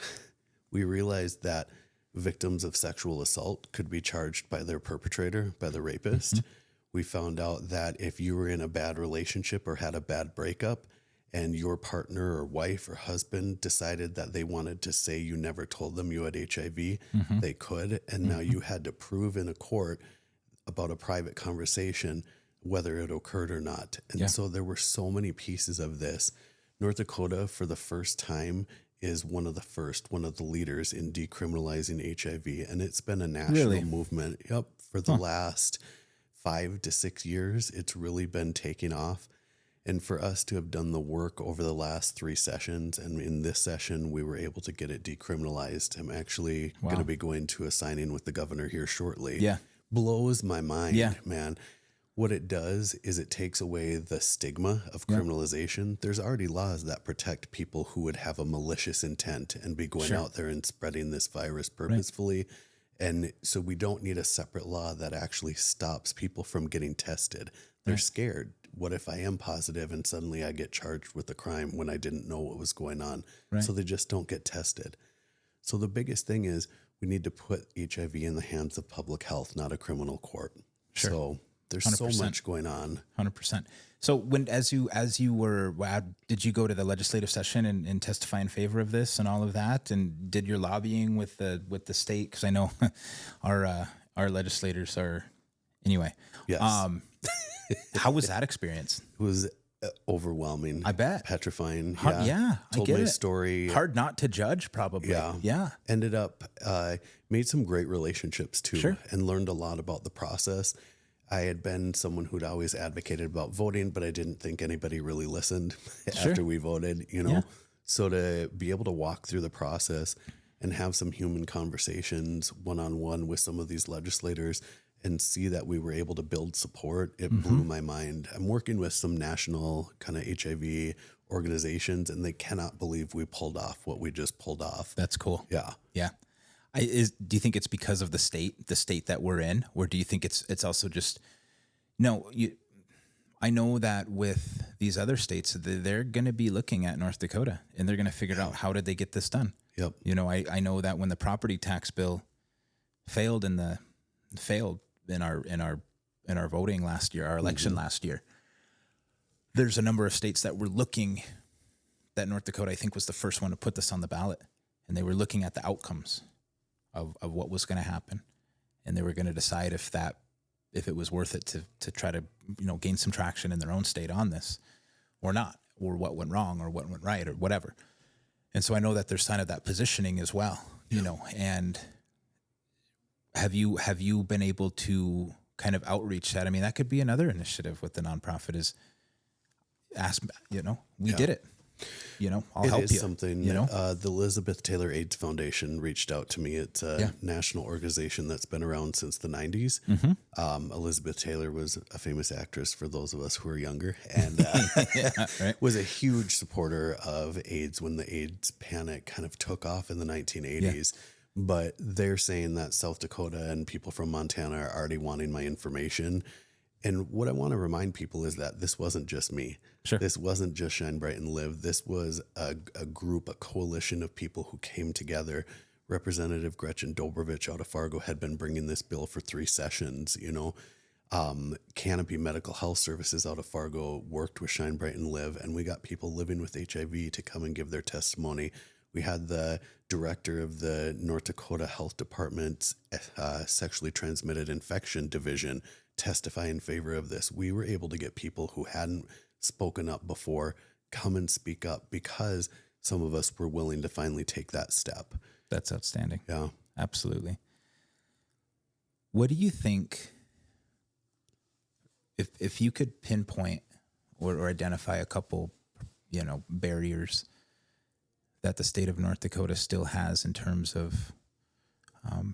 we realized that victims of sexual assault could be charged by their perpetrator, by the rapist. Mm-hmm. We found out that if you were in a bad relationship or had a bad breakup and your partner or wife or husband decided that they wanted to say you never told them you had HIV, they could. And now you had to prove in a court about a private conversation whether it occurred or not. And so there were so many pieces of this. North Dakota, for the first time, is one of the leaders in decriminalizing HIV. And it's been a national movement. Yep. For the last 5 to 6 years, it's really been taking off. And for us to have done the work over the last 3 sessions, and in this session, we were able to get it decriminalized. I'm actually going to be going to a signing with the governor here shortly. Yeah. Blows my mind, man. What it does is it takes away the stigma of criminalization. There's already laws that protect people who would have a malicious intent and be going out there and spreading this virus purposefully. And so we don't need a separate law that actually stops people from getting tested. They're scared. What if I am positive and suddenly I get charged with a crime when I didn't know what was going on? So they just don't get tested. So the biggest thing is we need to put HIV in the hands of public health, not a criminal court. So there's 100%. So much going on. 100%. So when, as you were, did you go to the legislative session and testify in favor of this and all of that, and did your lobbying with the state? Because I know our legislators are, anyway. Yes. How was that experience? It was overwhelming. I bet. Petrifying. Told my story. Hard not to judge, probably. Yeah. Ended up, made some great relationships too, and learned a lot about the process. I had been someone who'd always advocated about voting, but I didn't think anybody really listened Sure. after we voted, you know? Yeah. So to be able to walk through the process and have some human conversations one-on-one with some of these legislators and see that we were able to build support, it blew my mind. I'm working with some national kind of HIV organizations, and they cannot believe we pulled off what we just pulled off. That's cool. Yeah. Yeah. Do you think it's because of the state that we're in, or do you think it's also just, no, I know that with these other states, they're going to be looking at North Dakota and they're going to figure out how did they get this done? Yep. You know, I know that when the property tax bill failed in our voting last year, our election last year, there's a number of states that were looking, that North Dakota, I think, was the first one to put this on the ballot, and they were looking at the outcomes of what was going to happen, and they were going to decide if it was worth it to try to, you know, gain some traction in their own state on this or not, or what went wrong or what went right or whatever. And so I know that there's kind of that positioning as well, you know. And have you been able to kind of outreach that? I mean, that could be another initiative with the nonprofit is ask, you know, we did it. You know, I'll help you. It is something, you know, the Elizabeth Taylor AIDS Foundation reached out to me. It's a national organization that's been around since the 90s. Elizabeth Taylor was a famous actress for those of us who are younger, and was a huge supporter of AIDS when the AIDS panic kind of took off in the 1980s. But they're saying that South Dakota and people from Montana are already wanting my information. And what I want to remind people is that this wasn't just me. Sure. This wasn't just Shine Bright and Live. This was a group, a coalition of people who came together. Representative Gretchen Dobrovich out of Fargo had been bringing this bill for 3 sessions, you know. Canopy Medical Health Services out of Fargo worked with Shine Bright and Live, and we got people living with HIV to come and give their testimony. We had the director of the North Dakota Health Department's Sexually Transmitted Infection Division testify in favor of this. We were able to get people who hadn't spoken up before come and speak up because some of us were willing to finally take that step. That's outstanding. Yeah, absolutely. What do you think, if you could pinpoint or identify a couple, you know, barriers that the state of North Dakota still has in terms of,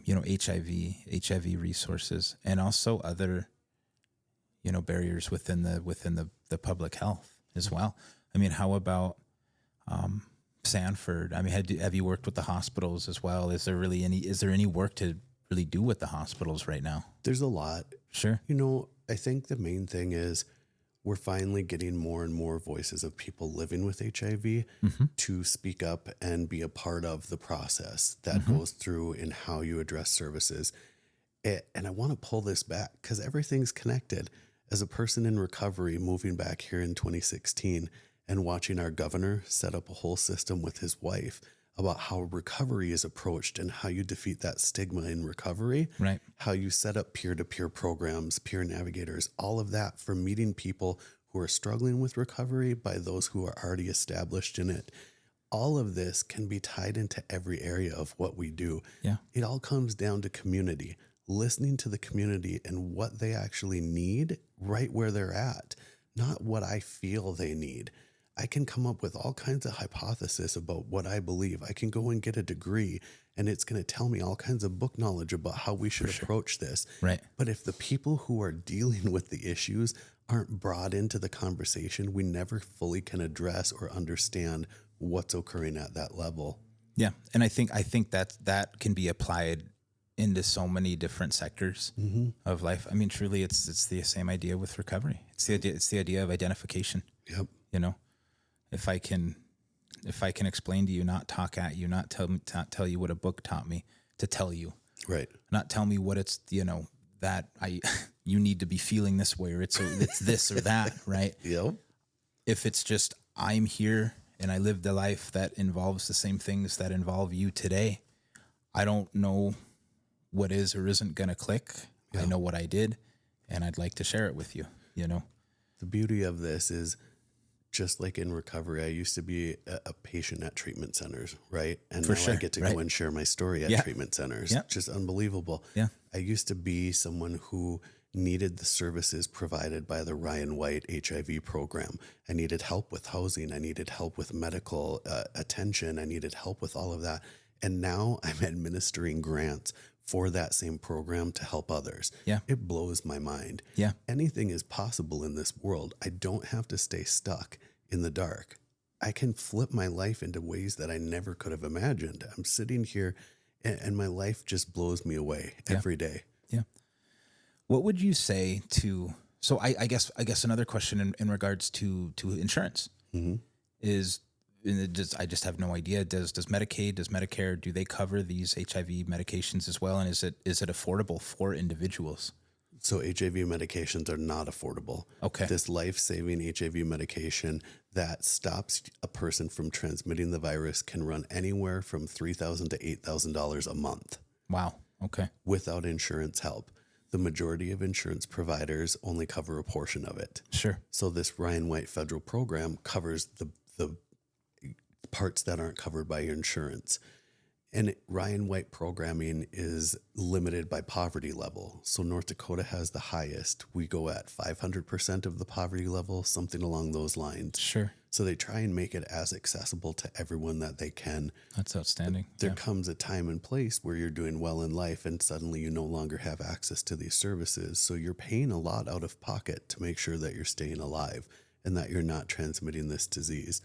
you know, HIV resources, and also other, you know, barriers within the public health as well? I mean, how about Sanford? I mean, have you worked with the hospitals as well? Is there any work to really do with the hospitals right now? There's a lot. Sure. You know, I think the main thing is we're finally getting more and more voices of people living with HIV to speak up and be a part of the process that goes through in how you address services. And I want to pull this back because everything's connected. As a person in recovery, moving back here in 2016 and watching our governor set up a whole system with his wife about how recovery is approached and how you defeat that stigma in recovery, right? How you set up peer-to-peer programs, peer navigators, all of that for meeting people who are struggling with recovery by those who are already established in it. All of this can be tied into every area of what we do. Yeah. It all comes down to community, listening to the community and what they actually need right where they're at, not what I feel they need. I can come up with all kinds of hypotheses about what I believe. I can go and get a degree and it's going to tell me all kinds of book knowledge about how we should approach this. Right. But if the people who are dealing with the issues aren't brought into the conversation, we never fully can address or understand what's occurring at that level. Yeah. And I think that can be applied into so many different sectors of life. I mean, truly it's the same idea with recovery. It's the idea of identification. Yep. You know, if I can explain to you, not talk at you, not tell you what a book taught me to tell you, right? Not tell me what it's, you know, that you need to be feeling this way, or it's this or that, right? Yep. If it's just I'm here and I live the life that involves the same things that involve you today, I don't know what is or isn't going to click. Yeah. I know what I did, and I'd like to share it with you. You know, the beauty of this is, just like in recovery, I used to be a patient at treatment centers, right? And now I get to go and share my story at treatment centers. Yeah. Just unbelievable. Yeah. I used to be someone who needed the services provided by the Ryan White HIV program. I needed help with housing. I needed help with medical attention. I needed help with all of that. And now I'm administering grants for that same program to help others. Yeah. It blows my mind. Yeah. Anything is possible in this world. I don't have to stay stuck in the dark. I can flip my life into ways that I never could have imagined. I'm sitting here and my life just blows me away every day. Yeah. What would you say to, so I guess another question in regards to insurance is, I just have no idea. Does Medicaid, does Medicare, do they cover these HIV medications as well? And is it affordable for individuals? So HIV medications are not affordable. Okay. This life-saving HIV medication that stops a person from transmitting the virus can run anywhere from $3,000 to $8,000 a month. Wow. Okay. Without insurance help. The majority of insurance providers only cover a portion of it. Sure. So this Ryan White federal program covers the parts that aren't covered by your insurance. And Ryan White programming is limited by poverty level. So North Dakota has the highest. We go at 500% of the poverty level, something along those lines. Sure. So they try and make it as accessible to everyone that they can. That's outstanding. There comes a time and place where you're doing well in life and suddenly you no longer have access to these services. So you're paying a lot out of pocket to make sure that you're staying alive and that you're not transmitting this disease.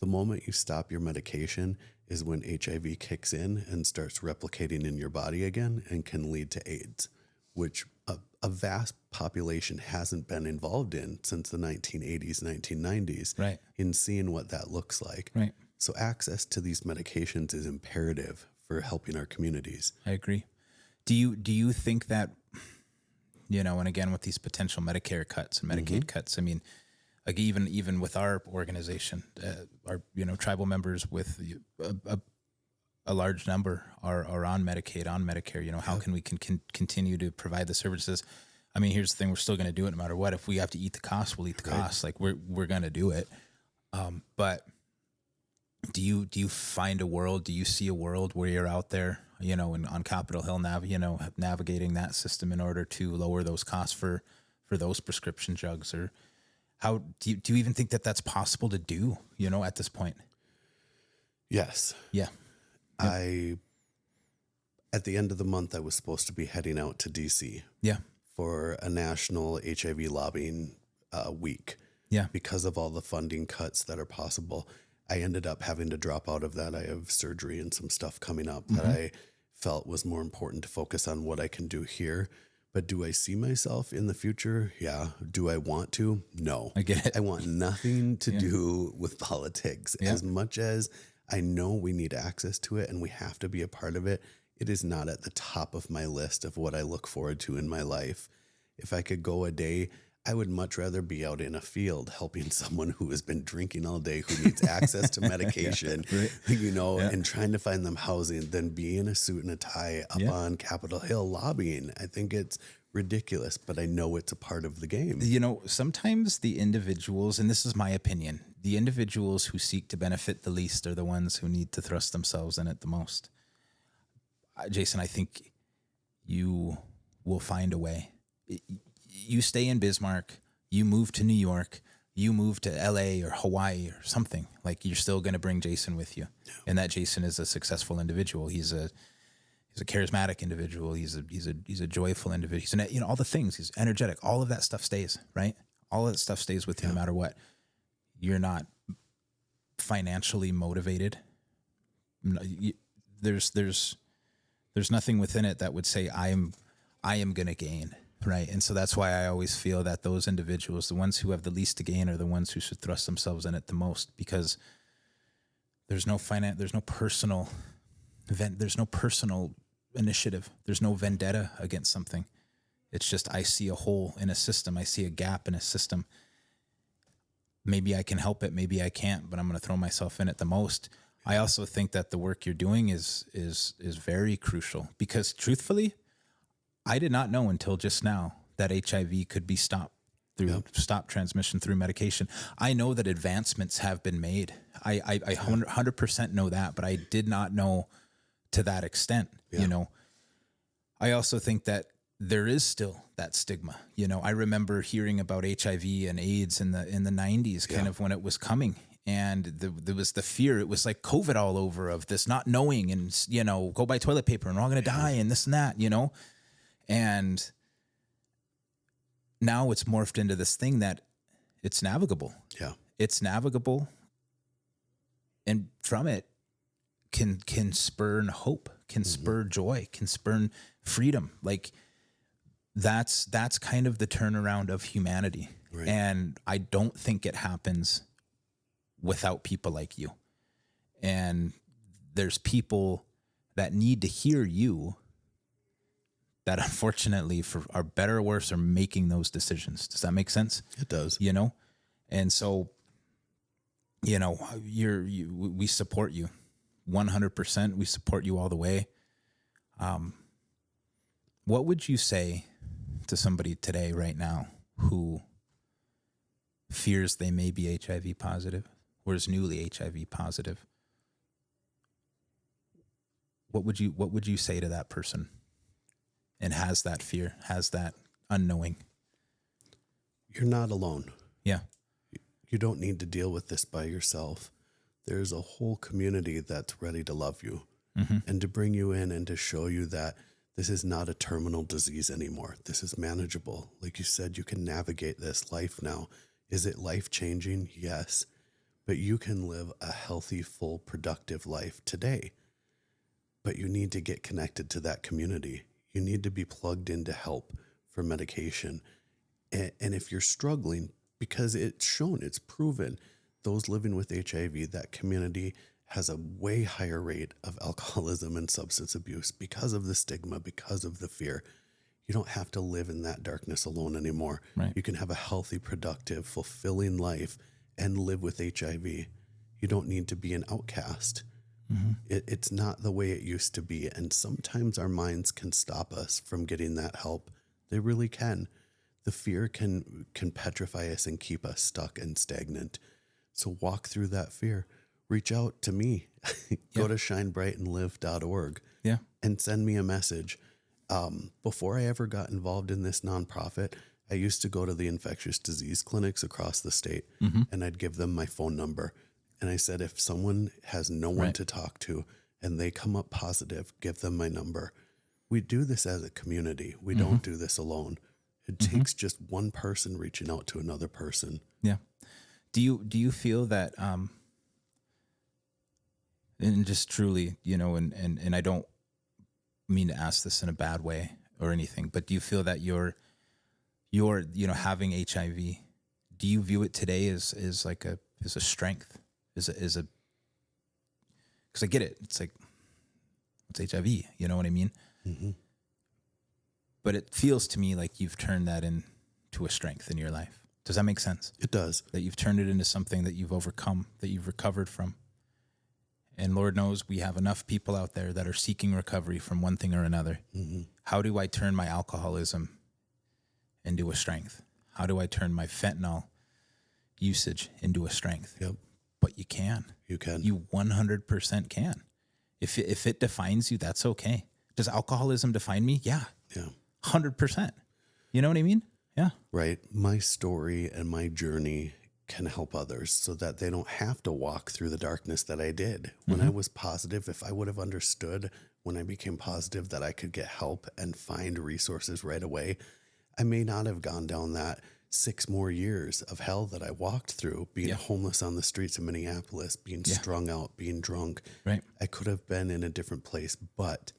The moment you stop your medication is when HIV kicks in and starts replicating in your body again and can lead to AIDS, which a vast population hasn't been involved in since the 1980s, 1990s, right, in seeing what that looks like. Right. So access to these medications is imperative for helping our communities. I agree. Do you think that, and again, with these potential Medicare cuts and Medicaid cuts, I mean, like even with our organization, our tribal members with a large number are on Medicaid, on Medicare. How can we continue to provide the services? I mean, here's the thing: we're still going to do it no matter what. If we have to eat the cost, we'll eat the cost. Like we're going to do it. But do you find a world? Do you see a world where you're out there, on Capitol Hill, navigating that system in order to lower those costs for those prescription drugs? Or how do you even think that that's possible to do, at this point? Yes. Yeah. At the end of the month, I was supposed to be heading out to DC. Yeah. For a national HIV lobbying week. Yeah. Because of all the funding cuts that are possible, I ended up having to drop out of that. I have surgery and some stuff coming up that I felt was more important to focus on what I can do here. But do I see myself in the future? Yeah. Do I want to? No. I get it. I want nothing to do with politics. Yeah. As much as I know we need access to it and we have to be a part of it, it is not at the top of my list of what I look forward to in my life. If I could go a day, I would much rather be out in a field helping someone who has been drinking all day, who needs access to medication, and trying to find them housing than be in a suit and a tie up on Capitol Hill lobbying. I think it's ridiculous, but I know it's a part of the game. Sometimes the individuals, and this is my opinion, the individuals who seek to benefit the least are the ones who need to thrust themselves in it the most. Jason, I think you will find a way. You stay in Bismarck, you move to New York, you move to LA or Hawaii or something, like you're still going to bring Jason with you. And that Jason is a successful individual. He's a charismatic individual. He's a joyful individual. He's all the things. He's energetic. All of that stuff stays, right? All of that stuff stays with you no matter what. You're not financially motivated. There's nothing within it that would say I am going to gain, right? And so that's why I always feel that those individuals, the ones who have the least to gain, are the ones who should thrust themselves in it the most, because there's no personal event, there's no personal initiative, there's no vendetta against something. It's just I see a hole in a system, I see a gap in a system. Maybe I can help it, maybe I can't, but I'm going to throw myself in it the most. I also think that the work you're doing is very crucial, because truthfully, I did not know until just now that HIV could be stopped through stop transmission through medication. I know that advancements have been made. I 100% know that, but I did not know to that extent. I also think that there is still that stigma. I remember hearing about HIV and AIDS in the 90s, kind of when it was coming. And there was the fear. It was like COVID all over, of this not knowing, and, go buy toilet paper and we're all going to die and this and that, And now it's morphed into this thing that it's navigable. Yeah. It's navigable. And from it can spur hope, can spur joy, can spur freedom. Like that's kind of the turnaround of humanity. Right. And I don't think it happens without people like you. And there's people that need to hear you that, unfortunately, for our better or worse, are making those decisions. Does that make sense? It does. And so, we support you 100%. We support you all the way. What would you say to somebody today, right now, who fears they may be HIV positive, or is newly HIV positive? What would you say to that person, and has that fear, has that unknowing? You're not alone. Yeah. You don't need to deal with this by yourself. There's a whole community that's ready to love you and to bring you in and to show you that this is not a terminal disease anymore. This is manageable. Like you said, you can navigate this life now. Is it life-changing? Yes. But you can live a healthy, full, productive life today. But you need to get connected to that community. You need to be plugged into help for medication. And if you're struggling, because it's shown, it's proven, those living with HIV, that community has a way higher rate of alcoholism and substance abuse because of the stigma, because of the fear. You don't have to live in that darkness alone anymore. Right. You can have a healthy, productive, fulfilling life and live with HIV. You don't need to be an outcast. It's not the way it used to be. And sometimes our minds can stop us from getting that help. They really can. The fear can petrify us and keep us stuck and stagnant. So walk through that fear. Reach out to me. Go to shinebrightandlive.org and send me a message. Before I ever got involved in this nonprofit, I used to go to the infectious disease clinics across the state, and I'd give them my phone number. And I said, if someone has no one to talk to and they come up positive, give them my number. We do this as a community. We don't do this alone. It takes just one person reaching out to another person. Yeah. Do you feel that, and just truly, and I don't mean to ask this in a bad way or anything, but do you feel that you're having HIV, do you view it today as a strength? Because I get it. It's like, it's HIV, you know what I mean? But it feels to me like you've turned that into a strength in your life. Does that make sense? It does. That you've turned it into something that you've overcome, that you've recovered from. And Lord knows we have enough people out there that are seeking recovery from one thing or another. How do I turn my alcoholism into a strength? How do I turn my fentanyl usage into a strength? Yep. But you can. You can. You 100% can. If it defines you, that's okay. Does alcoholism define me? Yeah. 100%. You know what I mean? Yeah. Right. My story and my journey can help others so that they don't have to walk through the darkness that I did. When I was positive, if I would have understood when I became positive that I could get help and find resources right away, I may not have gone down that 6 more years of hell that I walked through, being homeless on the streets of Minneapolis, being strung out, being drunk. Right. I could have been in a different place, but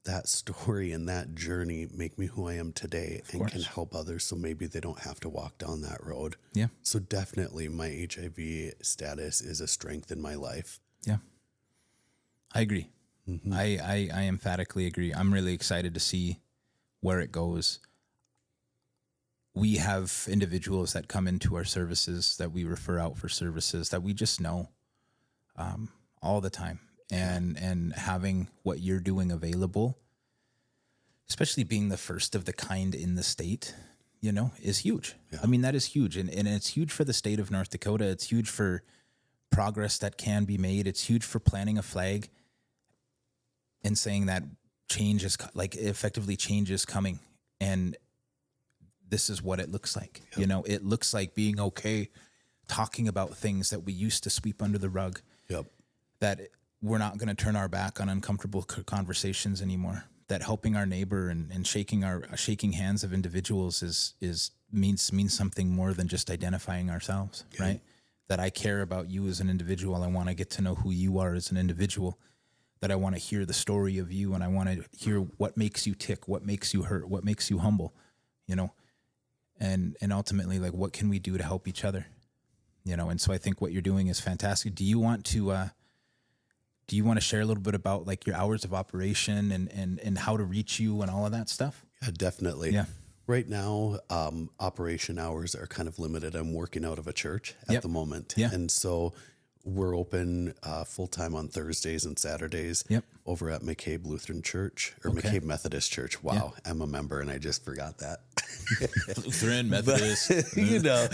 that story and that journey make me who I am today and can help others, so maybe they don't have to walk down that road. Yeah. So definitely my HIV status is a strength in my life. Yeah. I agree. I emphatically agree. I'm really excited to see where it goes. We have individuals that come into our services that we refer out for services that we just know all the time. And having what you're doing available, especially being the first of the kind in the state, is huge. Yeah. I mean, that is huge. And it's huge for the state of North Dakota. It's huge for progress that can be made. It's huge for planting a flag and saying that change is effectively change is coming. And this is what it looks like. Yep. You know, it looks like being okay talking about things that we used to sweep under the rug. Yep. That we're not going to turn our back on uncomfortable conversations anymore. That helping our neighbor and shaking hands of individuals means something more than just identifying ourselves, okay. Right? That I care about you as an individual. I want to get to know who you are as an individual. That I want to hear the story of you, and I want to hear what makes you tick, what makes you hurt, what makes you humble, you know, and ultimately, like, what can we do to help each other, you know? And so I think what you're doing is fantastic. Do you want to share a little bit about like your hours of operation and how to reach you and all of that stuff? Yeah, definitely. Yeah. Right now, operation hours are kind of limited. I'm working out of a church at the moment. Yeah. And so we're open full-time on Thursdays and Saturdays over at McCabe Lutheran Church or McCabe Methodist Church. Wow, I'm a member and I just forgot that. Lutheran, Methodist. But, you know,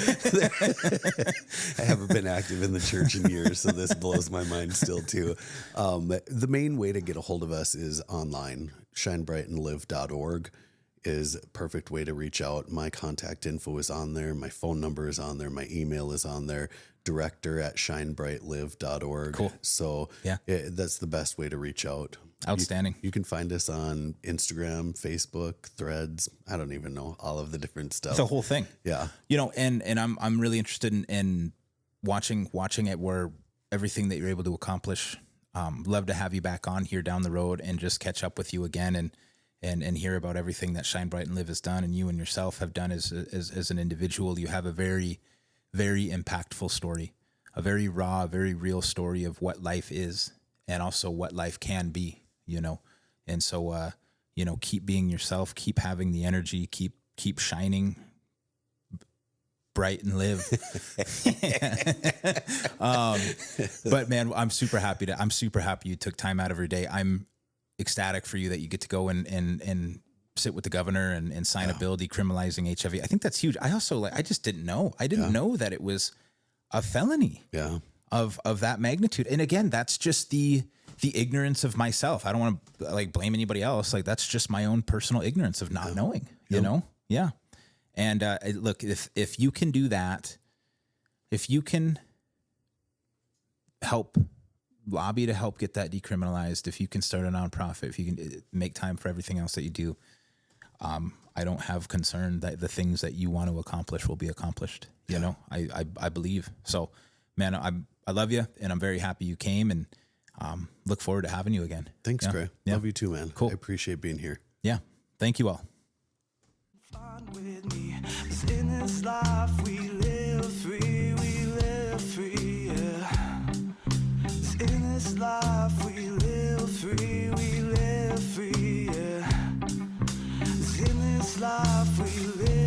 I haven't been active in the church in years, so this blows my mind still too. The main way to get a hold of us is online. shinebrightandlive.org is a perfect way to reach out. My contact info is on there. My phone number is on there. My email is on there. director@shinebrightlive.org. Cool. So that's the best way to reach out. Outstanding. You can find us on Instagram, Facebook, Threads. I don't even know all of the different stuff. The whole thing. Yeah. You know, and I'm really interested in watching it, where everything that you're able to accomplish. Love to have you back on here down the road and just catch up with you again and hear about everything that Shine Bright and Live has done and you and yourself have done as an individual. You have a very, very impactful story, a very raw, very real story of what life is and also what life can be, you know? And so, you know, keep being yourself, keep having the energy, keep shining bright and live. But man, I'm super happy you took time out of your day. I'm ecstatic for you that you get to go and sit with the governor and sign a bill decriminalizing HIV. I think that's huge. I also I just didn't know. I didn't know that it was a felony of that magnitude. And again, that's just the ignorance of myself. I don't want to like blame anybody else. Like that's just my own personal ignorance of not knowing, you know? Yeah. And look, if you can do that, if you can lobby to help get that decriminalized, if you can start a nonprofit, if you can make time for everything else that you do, I don't have concern that the things that you want to accomplish will be accomplished. You know, I believe. So, man, I love you, and I'm very happy you came, and look forward to having you again. Thanks, Gray. Yeah. Love you too, man. Cool. I appreciate being here. Yeah. Thank you all. With me, 'cause in this life we live free, yeah. 'Cause in this life we live free, yeah. 'Cause in this life we live